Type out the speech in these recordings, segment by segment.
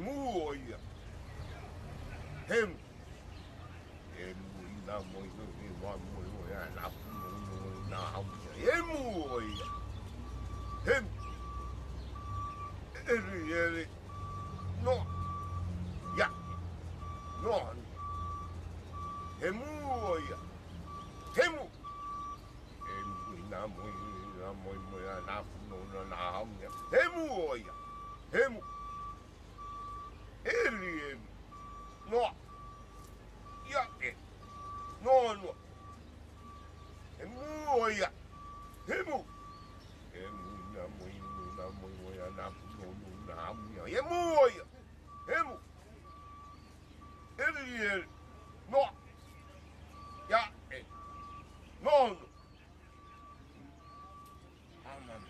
Hemuoia. Hem. Hemuoia moi wa moi na na hauia. Hemuoia. Hem. Eri. No. Ya. No. Hemuoia. Hemu. Hemuoia moi na na hauia. Hemuoia. Hemu. Eri. No. Ya. No. Hemuoia. Hemu. Hemu na moi na hauia. Hemuoia. Hemu. Eri. No. Ya. No. Aman.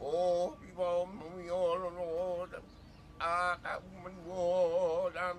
Oh, people, we all know that I woman war, I'm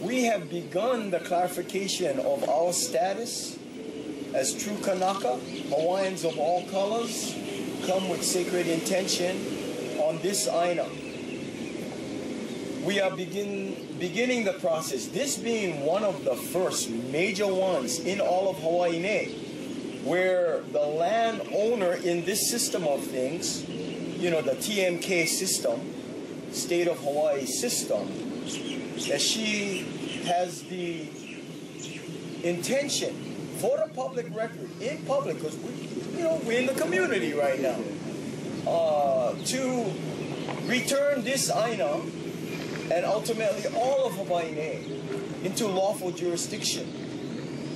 We have begun the clarification of our status as true Kanaka, Hawaiians of all colors, come with sacred intention on this Aina. We are beginning the process, this being one of the first major ones in all of Hawaii, where the landowner in this system of things, you know, the TMK system, State of Hawaii system, that she has the intention for the public record, in public, because we're in the community right now, to return this Aina and ultimately all of Hawaii into lawful jurisdiction.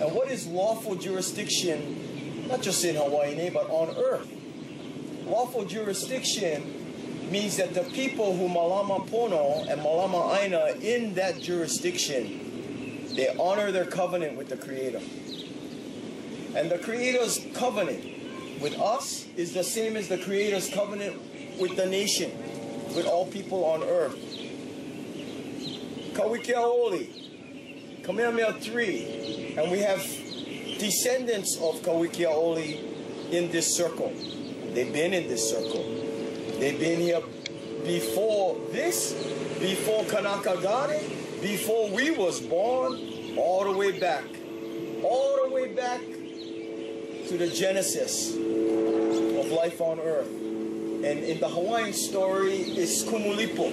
And what is lawful jurisdiction, not just in Hawaii, but on earth? lawful jurisdiction means that the people who malama pono and malama aina in that jurisdiction, they honor their covenant with the Creator. And the Creator's covenant with us is the same as the Creator's covenant with the nation, with all people on earth. Kawikiaoli, Kamehameha 3, and we have descendants of Kawikiaoli in this circle. They've been in this circle. They've been here before this, before Kanakagare, before we was born, all the way back to the genesis of life on earth. And in the Hawaiian story, it's Kumulipo.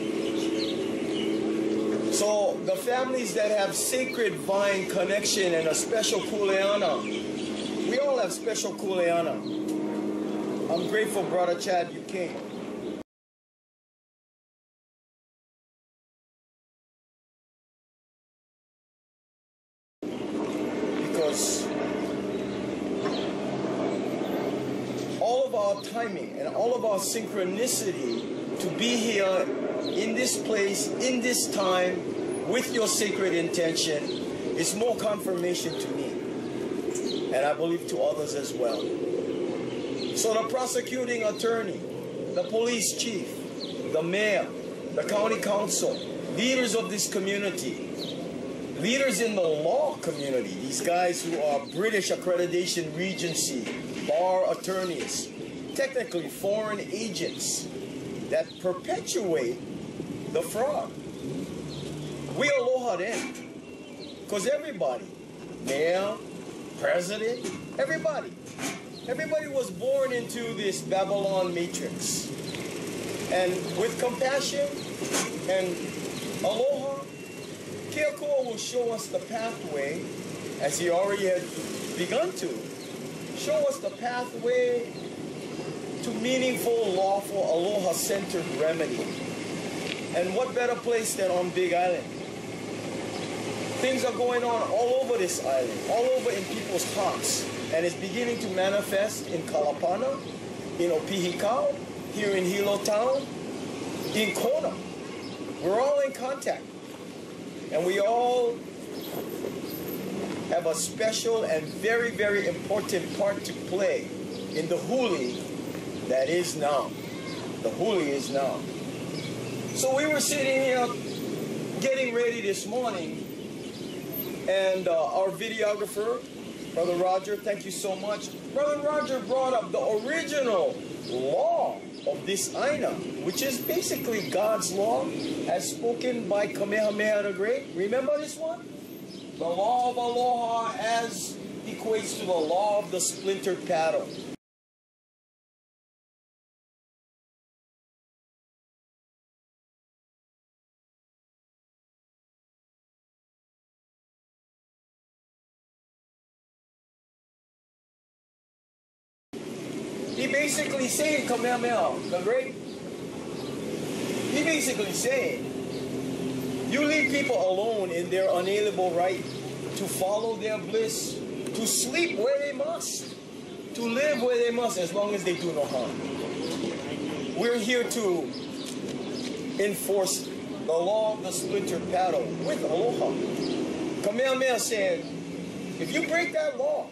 So the families that have sacred vine connection and a special kuleana, we all have special kuleana. I'm grateful, Brother Chad, you came. Because all of our timing and all of our synchronicity to be here in this place, in this time, with your sacred intention, is more confirmation to me. And I believe to others as well. So the prosecuting attorney, the police chief, the mayor, the county council, leaders of this community, leaders in the law community, these guys who are British Accreditation Regency, bar attorneys, technically foreign agents that perpetuate the fraud. We aloha them. Because everybody, mayor, president, everybody was born into this Babylon matrix. And with compassion and aloha, Keakua will show us the pathway, as he already had begun to, show us the pathway to meaningful, lawful, aloha-centered remedy. And what better place than on Big Island? Things are going on all over this island, all over in people's hearts, and it's beginning to manifest in Kalapana, in Opihikau, here in Hilo town, in Kona. We're all in contact. And we all have a special and very, very important part to play in the huli that is now. The huli is now. So we were sitting here getting ready this morning, and our videographer, Brother Roger, thank you so much. Brother Roger brought up the original law of this Aina, which is basically God's law as spoken by Kamehameha the Great. Remember this one? The law of aloha as equates to the law of the splintered paddle. He basically saying, Kamehameha the Great, he basically saying, you leave people alone in their unalienable right to follow their bliss, to sleep where they must, to live where they must, as long as they do no harm. We're here to enforce the law of the splintered paddle with aloha. Kamehameha said, if you break that law,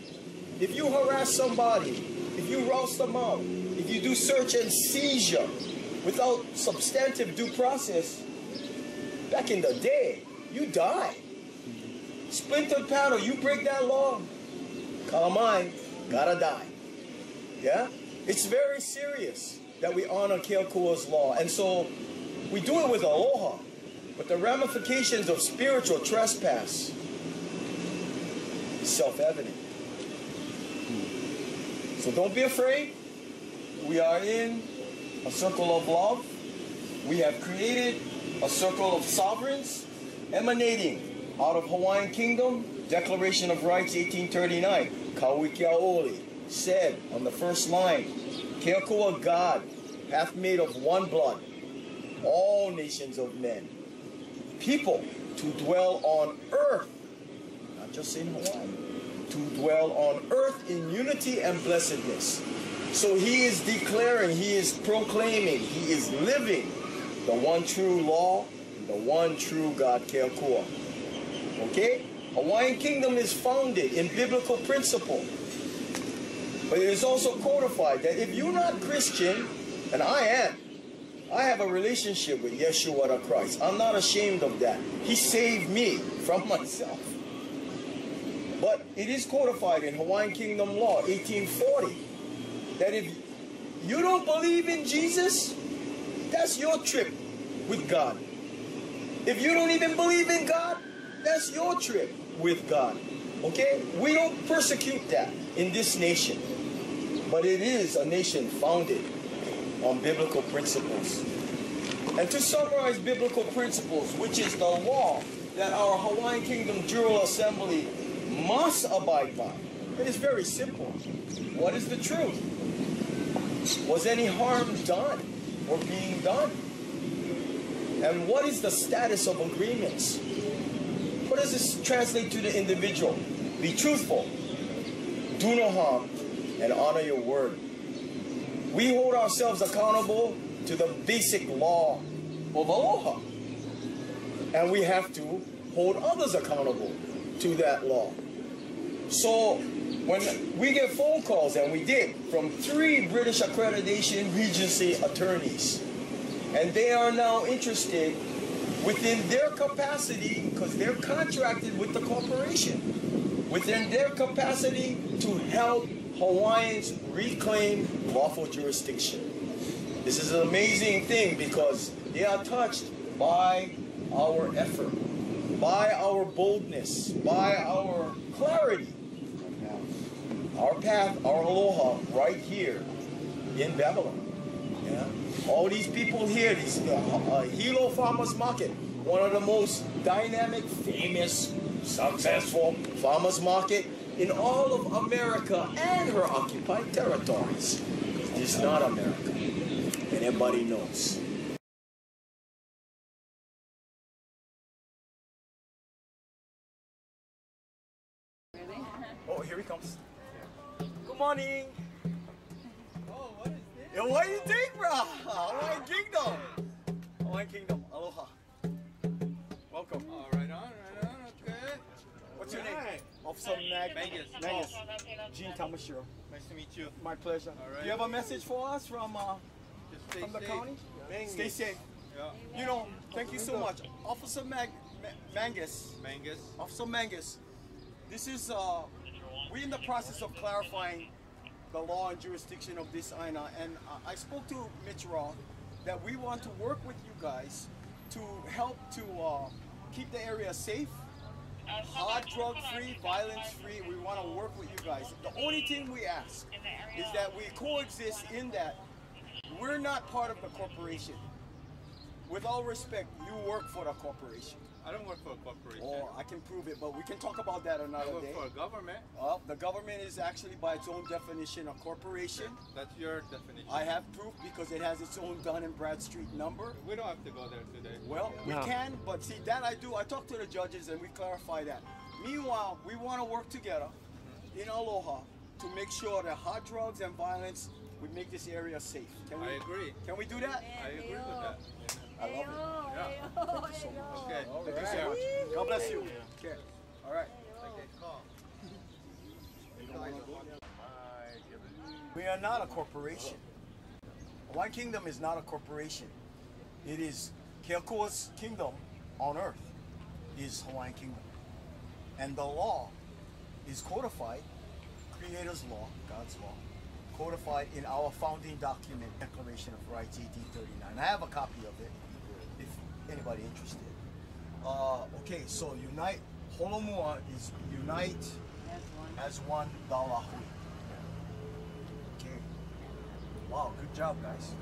if you harass somebody, if you roust them out, if you do search and seizure without substantive due process, back in the day, you die. Splintered paddle, you break that law, kalamai, gotta die. Yeah? It's very serious that we honor Keakua's law. And so we do it with aloha, but the ramifications of spiritual trespass is self-evident. So don't be afraid. We are in a circle of love. We have created a circle of sovereigns emanating out of Hawaiian Kingdom. Declaration of Rights 1839. Kawikiaoli said on the first line, Keakua God hath made of one blood all nations of men, people to dwell on earth, not just in Hawaii, to dwell on earth in unity and blessedness. So he is declaring, he is proclaiming, he is living the one true law, the one true God, Keakua. Okay? Hawaiian Kingdom is founded in biblical principle. But it is also codified that if you're not Christian, and I am, I have a relationship with Yeshua the Christ. I'm not ashamed of that. He saved me from myself. But it is codified in Hawaiian Kingdom Law, 1840, that if you don't believe in Jesus, that's your trip with God. If you don't even believe in God, that's your trip with God. Okay? We don't persecute that in this nation. But it is a nation founded on biblical principles. And to summarize biblical principles, which is the law that our Hawaiian Kingdom General Assembly must abide by, it is very simple. What is the truth? Was any harm done or being done? And what is the status of agreements? What does this translate to the individual? Be truthful, do no harm, and honor your word. We hold ourselves accountable to the basic law of aloha. And we have to hold others accountable to that law. So when we get phone calls, and we did, from 3 British accreditation Regency attorneys, and they are now interested within their capacity, because they're contracted with the corporation, within their capacity to help Hawaiians reclaim lawful jurisdiction. This is an amazing thing because they are touched by our effort, by our boldness, by our clarity, our path, our aloha right here in Babylon. Yeah? All these people here, these Hilo Farmers Market, one of the most dynamic, famous, successful farmers market in all of America and her occupied territories. It's not America, and everybody knows. Oh, here he comes. Good morning. Oh, what is this? Yo, what do you think, bro? Hawaiian Kingdom. Hawaiian Kingdom. Aloha. Welcome. Oh, right on, okay. What's your name? Right. Officer Mangus. Gene Tamashiro. Nice to meet you. My pleasure. All right. Do you have a message for us from Just stay the safe. county? Mangus. Stay safe. Yeah. You know, thank you so much. Officer Mangus. Mangus. Officer Mangus, this is, we're in the process of clarifying the law and jurisdiction of this INA, and I spoke to Mitch Roth that we want to work with you guys to help to keep the area safe, hard drug free, violence free. We want to work with you guys. The only thing we ask is that we coexist in that we're not part of the corporation. With all respect, you work for the corporation. I don't work for a corporation. Oh, I can prove it, but we can talk about that I another work day. for a government. Well, the government is actually by its own definition a corporation. That's your definition. I have proof because it has its own Dun and Bradstreet number. We don't have to go there today. Well, we can, but see, that I do. I talk to the judges and we clarify that. Meanwhile, we want to work together in Aloha to make sure that hard drugs and violence would make this area safe. Can we? I agree. Can we do that? I agree with that. I love it. Yeah. Thank you so much. Okay. Thank you so much. God bless you. Okay. All right. Okay, call. We are not a corporation. Hawaiian Kingdom is not a corporation. It is Keakua's kingdom on earth is Hawaiian Kingdom. And the law is codified, Creator's law, God's law, codified in our founding document, Declaration of Rights, 1839. I have a copy of it, if anybody interested. Okay, so unite, Holomua is unite as one Nawahi. Okay. Wow, good job, guys.